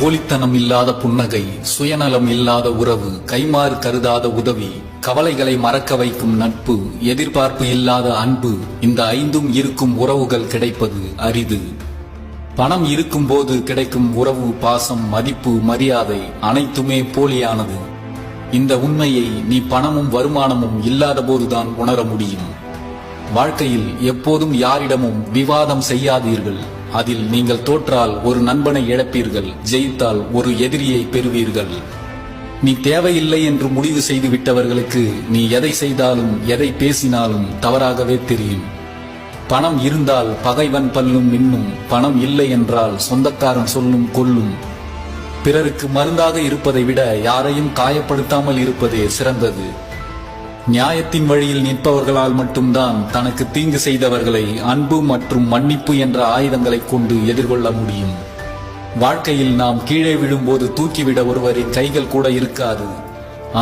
போலித்தனம் இல்லாத புன்னகை, சுயநலம் இல்லாத உறவு, கைமாறு கருதாத உதவி, கவலைகளை மறக்க வைக்கும் நட்பு, எதிர்பார்ப்பு இல்லாத அன்பு, இந்த ஐந்தும் இருக்கும் உறவுகள் கிடைப்பது அரிது. பணம் இருக்கும் போது கிடைக்கும் உறவு, பாசம், மதிப்பு, மரியாதை அனைத்துமே போலியானது. இந்த உண்மையை நீ பணமும் வருமானமும் இல்லாத போதுதான் உணர முடியும். வாழ்க்கையில் எப்போதும் யாரிடமும் விவாதம் செய்யாதீர்கள். அதில் நீங்கள் தோற்றால் ஒரு நண்பனை இழப்பீர்கள், ஜெயித்தால் ஒரு எதிரியை பெறுவீர்கள். நீ தேவையில்லை என்று முடிவு செய்து விட்டவர்களுக்கு நீ எதை செய்தாலும் எதை பேசினாலும் தவறாகவே தெரியும். பணம் இருந்தால் பகைவன் பல்லும் மின்னும், பணம் இல்லை என்றால் சொந்தக்காரன் சொல்லும் கொல்லும். பிறருக்கு மருந்தாக இருப்பதை விட யாரையும் காயப்படுத்தாமல் இருப்பதே சிறந்தது. நியாயத்தின் வழியில் நிற்பவர்களால் மட்டும்தான் தனக்கு தீங்கு செய்தவர்களை அன்பு மற்றும் மன்னிப்பு என்ற ஆயுதங்களை கொண்டு எதிர்கொள்ள முடியும். வாழ்க்கையில் நாம் கீழே விழும்போது தூக்கிவிட ஒருவரின் கைகள் கூட இருக்காது.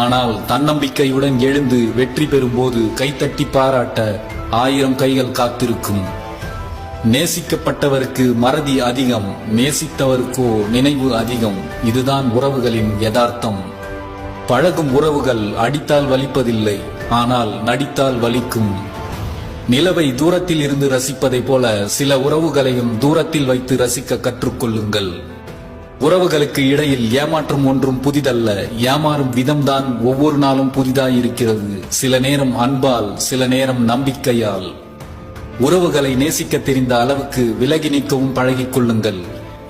ஆனால் தன்னம்பிக்கையுடன் எழுந்து வெற்றி பெறும்போது கைத்தட்டி பாராட்ட 1000 கைகள் காத்திருக்கும். நேசிக்கப்பட்டவருக்கு மறதி அதிகம், நேசித்தவருக்கோ நினைவு அதிகம். இதுதான் உறவுகளின் யதார்த்தம். பழகும் உறவுகள் அடித்தால் வலிப்பதில்லை, ஆனால் நடித்தால் வலிக்கும். நிலவை தூரத்தில் இருந்து ரசிப்பதை போல சில உறவுகளையும் தூரத்தில் வைத்து ரசிக்க கற்றுக்கொள்ளுங்கள். உறவுகளுக்கு இடையில் ஏமாற்றம் ஒன்றும் புதிதல்ல, ஏமாறும் விதம்தான் ஒவ்வொரு நாளும் புதிதாயிருக்கிறது. சில நேரம் அன்பால், சில நேரம் நம்பிக்கையால். உறவுகளை நேசிக்க தெரிந்த அளவுக்கு விலகி நிற்கவும் பழகிக் கொள்ளுங்கள்.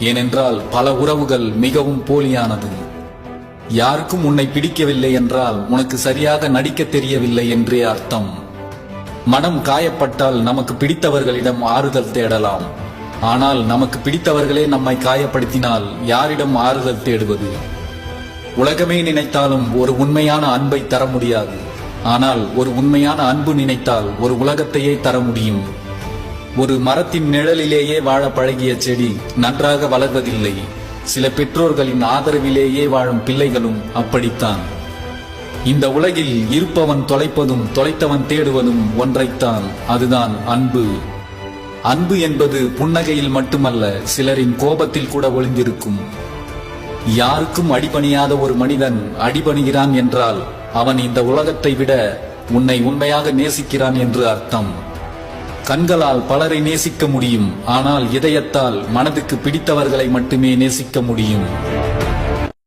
ஏனென்றால் பல உறவுகள் மிகவும் போலியானது. யாருக்கும் உன்னை பிடிக்கவில்லை என்றால் உனக்கு சரியாக நடிக்க தெரியவில்லை என்றே அர்த்தம். மனம் காயப்பட்டால் நமக்கு பிடித்தவர்களிடம் ஆறுதல் தேடலாம். ஆனால் நமக்கு பிடித்தவர்களே நம்மை காயப்படுத்தினால் யாரிடம் ஆறுதல் தேடுவது? உலகமே நினைத்தாலும் ஒரு உண்மையான அன்பை தர முடியாது. ஆனால் ஒரு உண்மையான அன்பு நினைத்தால் ஒரு உலகத்தையே தர முடியும். ஒரு மரத்தின் நிழலிலேயே வாழ பழகிய செடி நன்றாக வளர்வதில்லை. சில பெற்றோர்களின் ஆதரவிலேயே வாழும் பிள்ளைகளும் அப்படித்தான். இந்த உலகில் இருப்பவன் தொலைப்பதும் தொலைத்தவன் தேடுவதும் ஒன்றைத்தான், அதுதான் அன்பு. அன்பு என்பது புன்னகையில் மட்டுமல்ல, சிலரின் கோபத்தில் கூட ஒளிந்திருக்கும். யாருக்கும் அடிபணியாத ஒரு மனிதன் அடிபணிகிறான் என்றால் அவன் இந்த உலகத்தை விட உன்னை உண்மையாக நேசிக்கிறான் என்று அர்த்தம். கண்களால் பலரை நேசிக்க முடியும், ஆனால் இதயத்தால் மனதுக்கு பிடித்தவர்களை மட்டுமே நேசிக்க முடியும்.